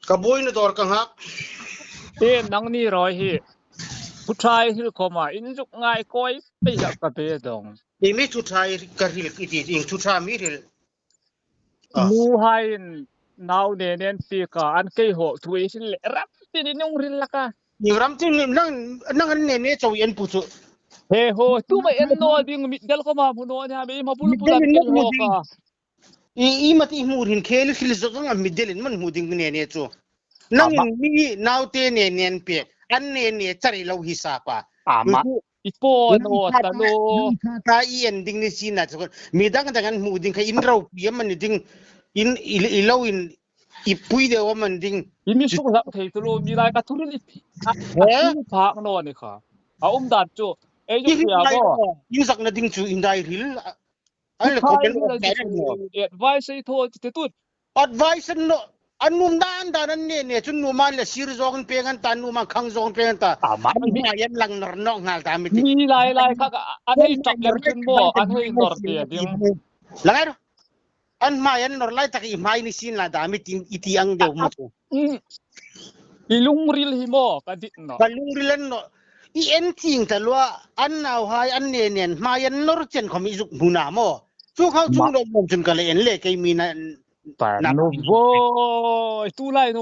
Kaboy na dor kang hak. nang ni roi hi puthai hi khoma injuk ngai koi pe ya ka pe dong Imi tu thai karil iti ing tu tha mi ril. mu hain naw ne nen pi ka an kei ho thui sin le rap tin nung ril la ka Ni ram tin nang ne chaw yen pu chu. he ho tu ba en no ding mi dal khoma bu no nya be ma bul bulat kei ho ka I mati murin khel khil zong am midelin man muding ne chu. Nang mi naw te ne pe an ne chari lo hi sa pa. ama ipo no talo Ta I ending ni sina chu mi dang dangan muding kha in ro pi man ding in ilo in ipui de wa man ding imi su la thei tu lo mi lai ka thuril i tu pha no ni kha dat chu e ju ya bo in sak na ding chu in dai ril al ko ben advice ai tho te tu advice no anum dan ne chun nu man le sir zong pengan tan nu man khang zong pengan ta ama ma yan lang nar no ngal ta mi mi lai ka an hei tak lem chun bo an hei nor te ding langai do an ma yan nor lai tak I mai ni sin la da mi iti ang de mo ilung ril hi mo ka dit no kalung rilan no I en ting ta lo an naw hai an ne nen ma yan nor chen khomi juk huna mo chu khau chung do mo chun ka le en le kai mi na no vo tu lai no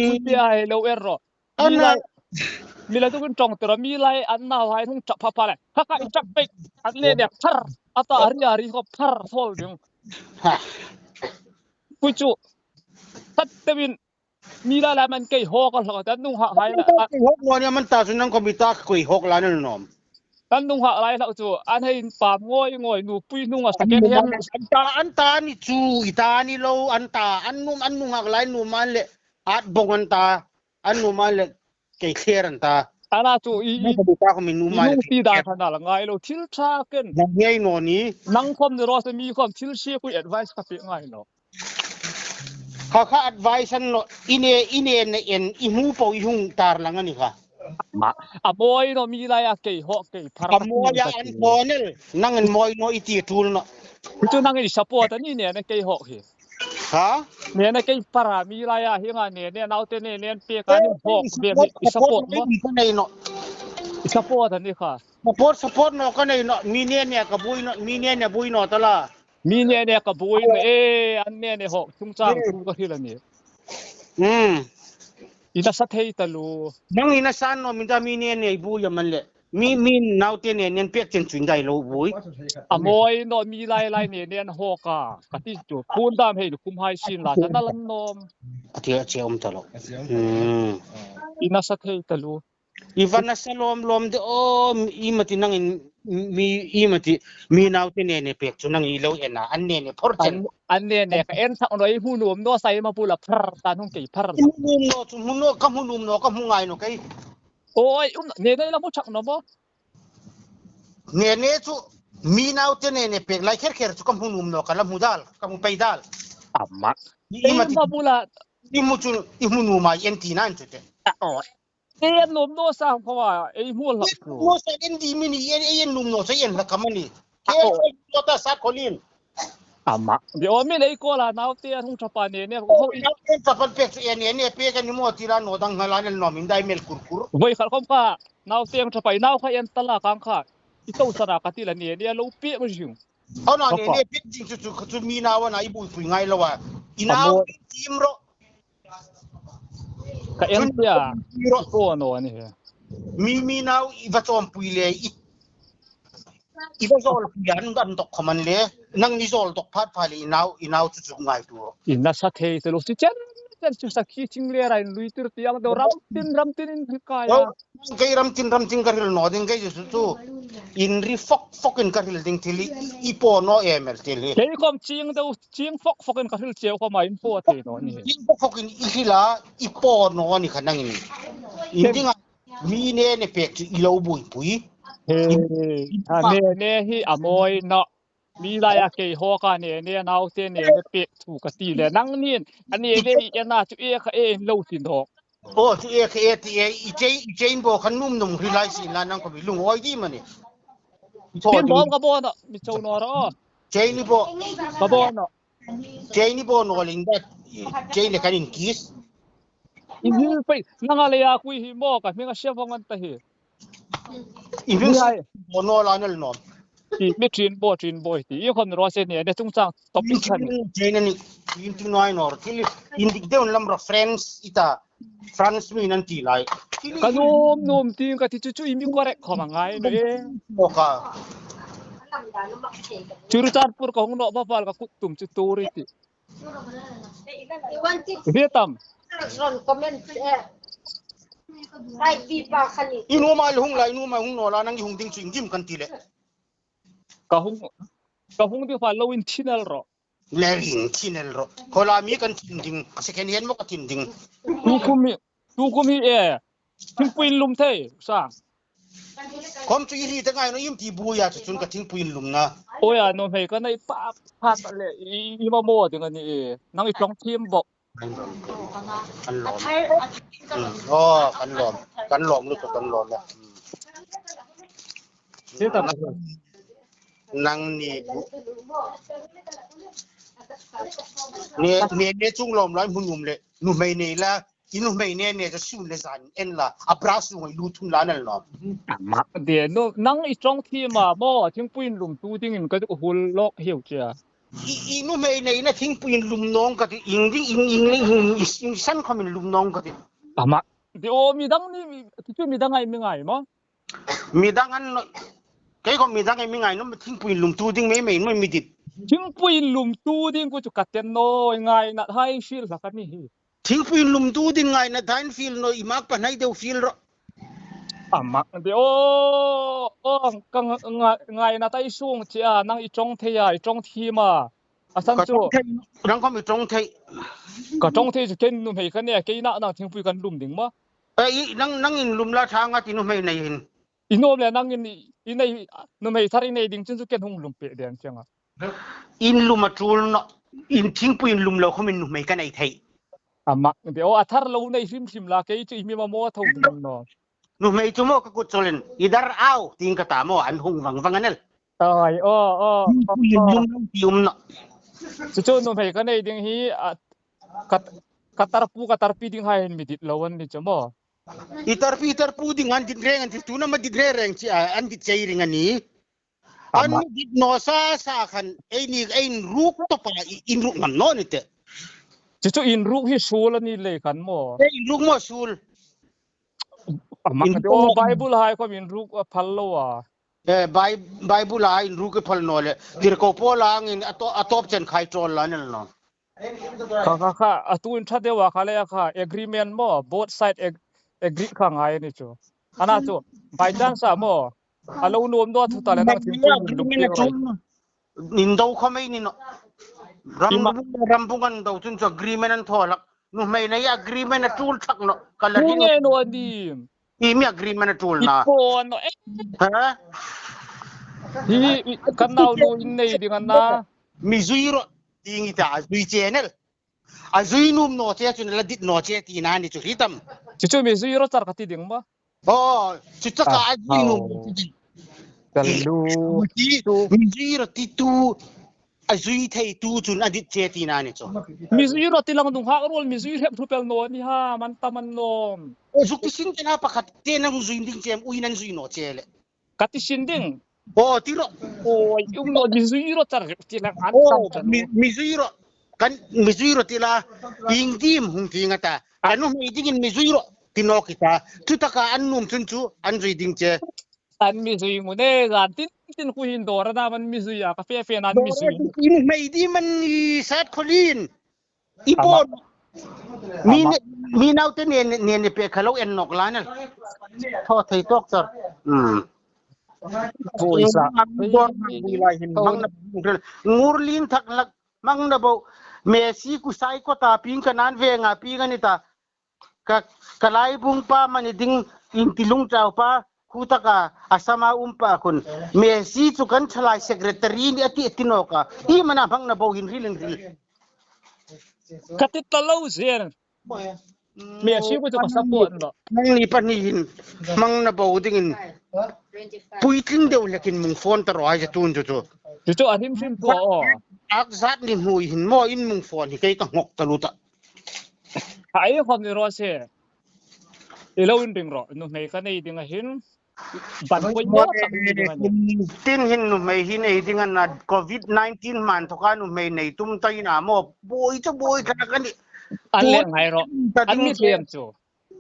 ku pe ai lo erro mi lai tu kun tong tera mi lai an naw hai thung chap pha le ha ka chap pe an le ne phar ata ari ko phar thol ding pu chu tat tewin mi la la man kei ho ka lo ta nung ha hai la hok mo ne man ta sun nang komita koi hok la ne nom tan nung ha lai la chu an hei pam ngoi nu pui nung a second hand an ta ni chu ita ni lo an ta an nung hak lai nu man le at bong an ta an nu man le kei clear an ta ana chu I komita ko min nu man ti da thana la ngai lo thil tha ken nang ngei no ni nang khom ni ro se mi khom thil she ku advice ka pe ngai no kha advice an no ine ne en I mu po I hung tar lang ani kha ma a boy no mi la ya ke ho ke phar ka mo ya an ponel nang an moi no iti tul no chu nang ni support ani ne ke ho hi ha ne ke para mi la ya hi nga ne nau te ne pe ka ni ho be support mo ko nei no support ani kha support no ko nei no mi ne ka bui no mi ne bui no tala mi ne ka bui no an ne ho chung chang chu ka hi la ni ina sa thei talu nang ina san no minda mi ne bu ya man le mi nau te ne nen pek chen chuin dai lo bui amoi no mi lai ne ho ka ti chu phun dam hei kum hai sin la ta lan nom atia che talo ina sa thei talu Ivana salom lom de imati nang imati mi nau te ne pek chu nang I lo ena an ne porchen an ne ka en thang roi hu num no sai ma pula phar ta nung ke phar no chu mun no ka munum no ka mungai no kai oi ne dai la mo chak no bo ne chu mi nau te ne pek lai kher chu ka munum no ka la mudal ka mu peidal amma imati ma pula imuchu imunuma enti nan chu te en num no sa ko wa ei mu la no sa endi mini en num no sa en la kamani ke ta sa kolin amma bi o mi nei ko la nau te hung chapa ne ko ta pan pek ne pe ka ni mo tira no dang halan no min dai mel kurkur voi khal kom ka nau te hung chapa nau kha en tala kang kha I to sara ka ti la ne lo pe mo jing no ne pe jing chu mi na wa na I bu pu ngai lo wa ina tim ro ka en ya ko no ni mi now I va chom pui le I va zol yan gan tok khaman le nang ni zol tok phat phali now chu ngai tu ina sa thei te lo si chen chu sa khi ching le rai lui tir tiang do ram tin in ka ya kai ram tin ka ril no ding kai chu in ri fok in ka ril ding thili I po no emel thili ke kom ching fok in ka ril cheu ko ma in po the no ni in fok in I khila I po no ni khanang in ding mi ne pek chu I lo bui pui ne hi amoi no mi la ya ke ho ka ne nau te ne pe thu ka ti le nang nin ani ge ena chu e kha e lo tin ho chu e kha e ti I chain bo khan num ri lai sin la nang ko bi lung oi di mani tin bom ka bo no mi chou no ro chain ni bo ka bo no chain ni bo no ling da chain le kan in kis Ini pe nangalaya ku hi mo ka mi nga siavangan ta hi. Even bono lanal no. Ti mi trin bo ti. I khon ro se ne tung chang topic khan. Jenani into noy nor til indik de lam friends ita France mi nan ti lai. Kanom ti ka ti chu imi correct khoma ngai no e. Oka. Churu char pur ko no ba pal ka kutum chu tori ti. Vietnam. Inu ma hung lai inu ma hung no la nang hung ding swing dim kan ti le. Ka hung ti fa low in chinel ro. Lerin chinel ro. Kola mi kan tin ding second hand mo ka tin ding. Tu kumi e. Tin puin lum thai sa. Kom tu iri ta ngai no im ti bu ya chun ka ting puin lum na. Oya no hei ka nai pa ta le I ma mo ding ani e. Nang I plong team bo. Kan lom. Kan lom lu kan lom na. Vietnam nang ne chung lom lai mun le nu mai ne la inu mai neจะสู้le san en la abrasu ngai lu thun la nal no ma de no nang I strong team ma mo thing puin lum tu ding in ka hul lok hiu chia inu mai ne na thing puin lum nong ka ti ing ding ing san khamin lum nong ka ti ama de o mi dang ni tu mi dang ai mi ngai mo mi dang an kai ko mi dang ai mi ngai no thing puin lum tu ding mai mi dit thing puin lum tu ding ku chu katen no ngai na hai feel la ka ni hi thing puin lum tu ding ngai na thain feel no imak pa nai deu feel ro ama de o ka ngai na tai sung chia nang I chong the ya I chong thi ma asan chu nang ko mi chong thai ka chong the chu ken nu hei ka ne ke na nang thing pui kan lum ding ma nang in lum la thanga ti nu mai nei hin inom le nang in nei nu hei thari nei ding chu ken hung lum pe den changa in lum atul no in thing puin lum lo khamin nu mai kan ai thai ama de o athar lo nei sim la ke chu mi ma mo thau ding no nu mai chu mo ka ku cholen idar au ting ka ta mo an hung wang anel ai lum tium no chu nu hei ka nei ding hi katar pi ding hai mi dit lawan ni chamo itar pu ding an dit reng an tu na ma dit reng chi an dit chei ring ani an dit no sa khan ein ruk to pa in ruk ngam no ni te chu in ru hi sul ani le kan mo in ruk mo sul ama de o bible hai ko in ru phallo wa bible ai in ruk phal no le tir ko polang in atop chen khai trol la nel no kha atun tha dewa khale kha agreement mo both side agree kha ngai ni chu ana chu by chance mo alo nom do thu ta le nang thim nin do khamai ni no rampungan do chun agreement an tholak nu mai nei agreement a tool thak no kala ni no di mi agreement a tool na ipon no ha hi kanau no in nei ding na mi zuiro ding ita zui channel a zui num no che chun la dit no che ti na ni chu hitam chu mi zui ro char khati ding ma chu cha ka zui num kalu mi zuiro ti tu a zui thei tu chun adit che ti na ni chu mi zui ro ti lang dung ha rol mi zui rep thupel no ni ha man taman nom zu ki sin na pakhat te nang zui ding chem uinan zui no che le kati sin ding tiro no mi zui ro char ti lang an tam mi zui ro kan mi zui ro ti la ing tim hung ti ngata anu mi ding in mi zui ro ti no kita tu ta ka an num chun chu an zui ding che an mi zui mu ne gan tin ku hin dor na man mi zui ya ka fe nan mi zui in mai di man sat kholin ipon mi nau te ne pe khalo en nok la nal tho thei tok sar boisa lai hin mang na ngurlin thak lak mang na bo Messi ku sai ko ta ping kanan ve nga pi ngani ta ka lai bung pa mani ding in tilung chau pa khu ta ka asama pa kun Messi chu kan thlai secretary ni ati tinoka hi mana bang na bo hin rilin katit talo zer Messi ku chu support no nang ni pani hin mang na bo ding puitling deu lekin mung phone ta roi ja tun chu anim sim to ak zat ni hui hin mo in mung phone hi kai ka ngok ta lu ta ai khom ni ro se lo in ding ro nu mei ka nei ding a hin ban ko mo sak ni ding ani tin hin nu mei hin ei ding an covid 19 man to ka nu mei nei tum tai na mo boi cha boi ka kan ni an le ngai ro an mi thiam chu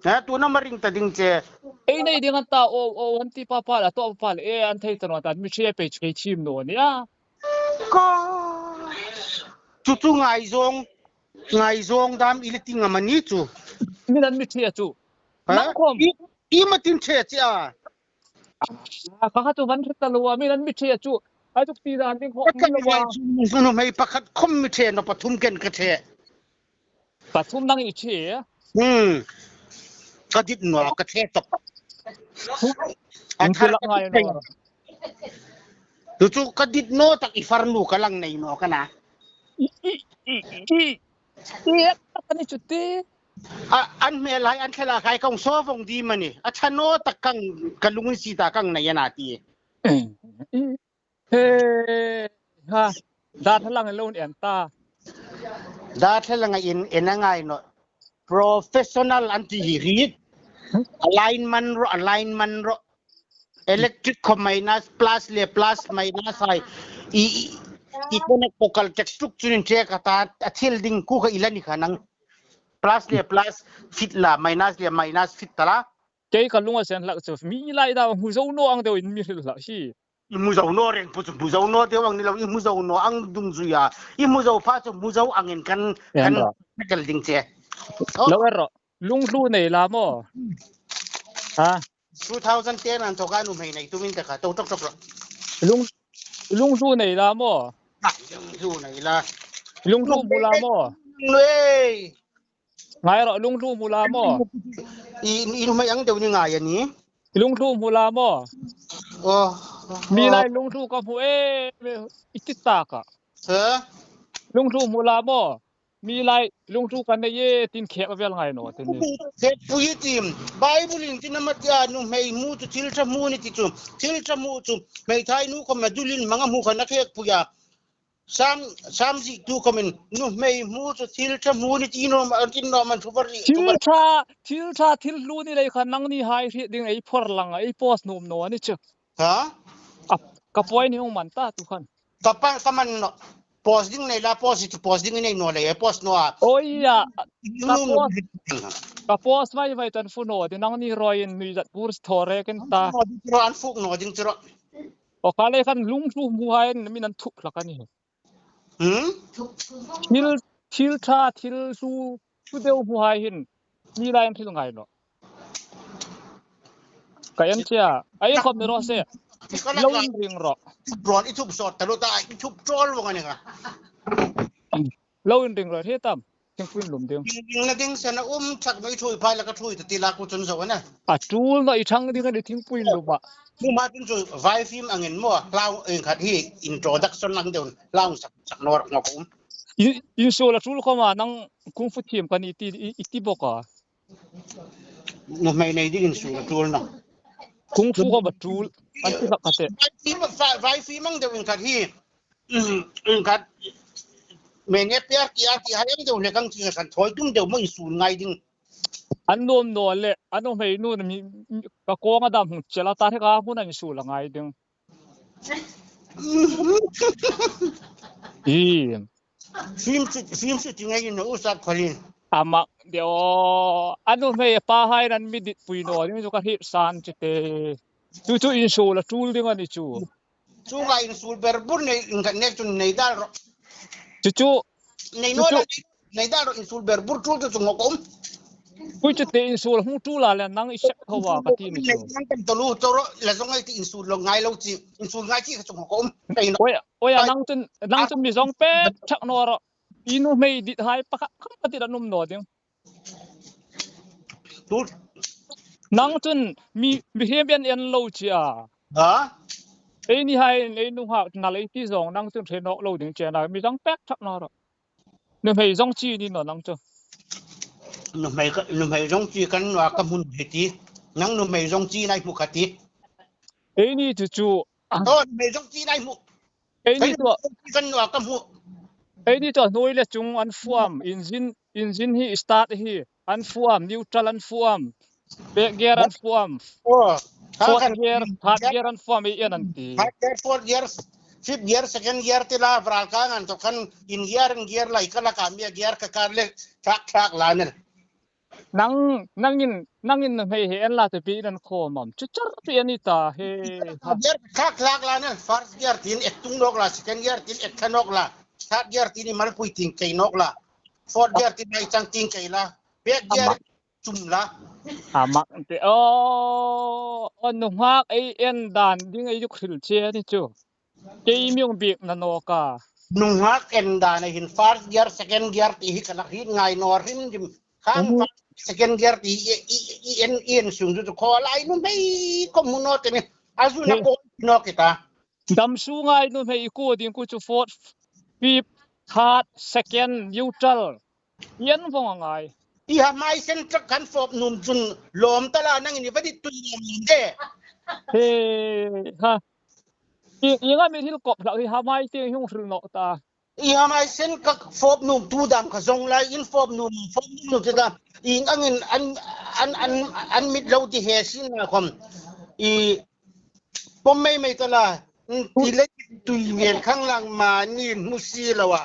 ha tu na maring ta ding che ei nei ding an ta o an ti pa la to pa le an thei tan ta mi che pe chi chim no nia ko chu ngai zong dam iliting amani chu min an mi thia chu nang khom I matin che cha ka ka chu ban thit ta lo min an mi thia chu ai tuk ti dan ding kho min lo wa nu mei pakhat khom mi the no pathum ken ka the pathum nang I che ka dit no ka the tok an thila ngai no chu ka dit no tak I farnu ka lang nei no kana ani chuti an me lai an thela kai kong so vong di mani a chano tak kang kalungin sita kang na yana ti he ha da thalang lo en ta da thalang in enangai no professional anti hit alignment ro electric minus plus le plus minus ai I connect focal structure in check ata athil ding ku ka ilani khanang plus le plus fit la minus le minus fit tala ke ka lunga sen lak chu mi lai da hu zo no ang de in mi la hi mu zo no reng pu mu zo no de wang ni lo mu zo no ang dung zu ya mu zo fa chu mu zo angin kan kal ding che lo ro lung lu nei la mo ha 2010 an to ka nu mai nei tu min ta ka to tok lung lu nei la mo lung lu nei la lung lu mu la moเลยngai ro lung lu mu la mo I nu mai ang de ni ngai ani lung lu mu la mo mi lai lung lu ka pu itita ka ha lung lu mu la mo mi lai lung lu kan ne ye tin khe ba vel ngai no tin ni ke pu yi tim bible in tin ma ya nu mei mu tu til cha mu ni ti chu til cha mu chu mei thai nu ko ma dulin manga mu khana ke pu ya sam ji tu komen nu mei mu chu til cha mu ni ti no tin no man super til lu ni lai khan nang ni hai ri ding ei phor lang ei post num no ani chu ha ka poi ni hong man ta tu khan ka man no post ding nei la post ding nei no le post no oya ka post vai tan fu no de nang ni roin ni jat pur thore ken ta ro an fuk no ding chro o ka le khan lung lu mu hai min an thuk la kan ni til su deu mu hai hin mi lai an thil ngai no ka yan chia ai khom ne ro se lo ring ro ron I thup sot ta lo ta I thup trol wa ni ka lo ring ro he tam thing pin lum ding na ding sana thak mai thui phai la ka thui ta ti la ku chun zo na a tul no I thang ding ka thing pin lu ba mu ma tin zo vai film angin mo law en khat hi introduction lang deun law sak nor ngok in so la tul ko ma nang kung fu team kan iti boka no mai nei ding in su la tul na kung fu ko ba tul an ti ka te vai film ang deun khat hi en khat me ne per ki ha yang deun le kang chi kan thoi tum deun mo su ngai ding an nom no le an no mei nu mi ka ko nga dam chela ta the ka hu na su la ngai ding film shooting ai no usap khalin ama de o an no mei pa hai ran mi dit pui no ni so ka hi san chi te tu in so la tul ding ani chu ga in sul berbur nei in kan nek chun nei dal chu nei no nei dal in sul berbur tul chu ngokom pui chu te in so hu tu la la nang I sek khawa ka ti ni chu nang tam to lu to la zong ai ti in sul lo ngai lo chi in sul ngai chi chu ngokom nei no oya nang chun mi zong pe chak no ro inu mei dit hai pa kham pa ti da num no ding tu nang chun mi behavior en lo chia ha ei ni hai ei nu ha na le ti zong nang chun the no lo ding che na mi zong pek chak no ro nu mei zong chi ni no nang chu nu mei zong chi kan wa ka mun ti nang nu mei zong chi nai mu khati ei ni chu mei zong chi nai mu ei ni to kan wa ka mu ei ni to noi le chung an fuam engine hi start hi an fuam neutral an fuam เบเกียรันฟอร์ม โอ้ fourth year third year an form i an ti fourth year fifth year second year tila bral kangan to kan in year lai kala ka mi year ka karle thak lanen nangin he en la te pi nan kho mam chuchar pi ani ta he year thak lanen first year tin etung nok la second year tin et khanok la third year tin mal pui ting kai nok la fourth year tin mai chang ting kai la fifth year chumla amak te on hak ai en dan ding ai yu khil che ni chu ke myong bi na no ka nung hak en dan hin first year second year ti hi kala hi ngai nor him jim khang second year ti en sung ju ko lai nu mai ko muno te ni azu na ko no kita dam su ngai nu mei ko ding ku chu fourth fifth third second neutral yen vong ngai iha mai sen trak kan fop num jun lom tala nang ni vadi tu ni de he ha inga mi thil kop la ha mai te hyung hril no ta iha mai sen ka fop num tu dam ka zong lai in fop num ta ing angin an mit lo ti he sin na khom i pom mai tala ti le tu yen khang lang ma ni musi lawa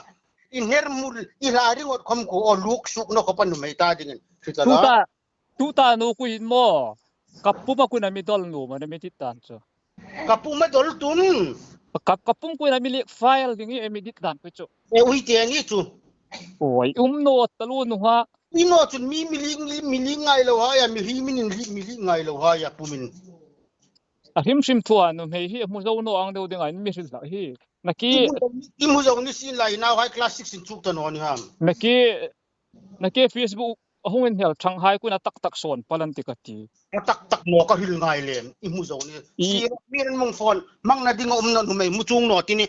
in hermul ilari ngot khom ko o luk suk no ko panu mai ta dingin tu ta no ku in mo kappu pa ku na mi dol no ma na mi titan so kappu ma dol tun kappu ku na mi le file ding e mi titan ku cho e ui te ni chu oi no talu no ha mi no chun mi ngai lo ha ya mi ngai lo ha ya pumin ahim sim thua no mei hi mu zo no ang do ding ai mi sil la hi naki mu zo ni sin lai now high class 6 in chuk ta no ni ham naki facebook ahungin hel Shanghai ku na tak son palanti ka ti tak no ka hil ngai lem i mu zo ni si mi ren mong phone mang na ding no mei mu chung no ti ni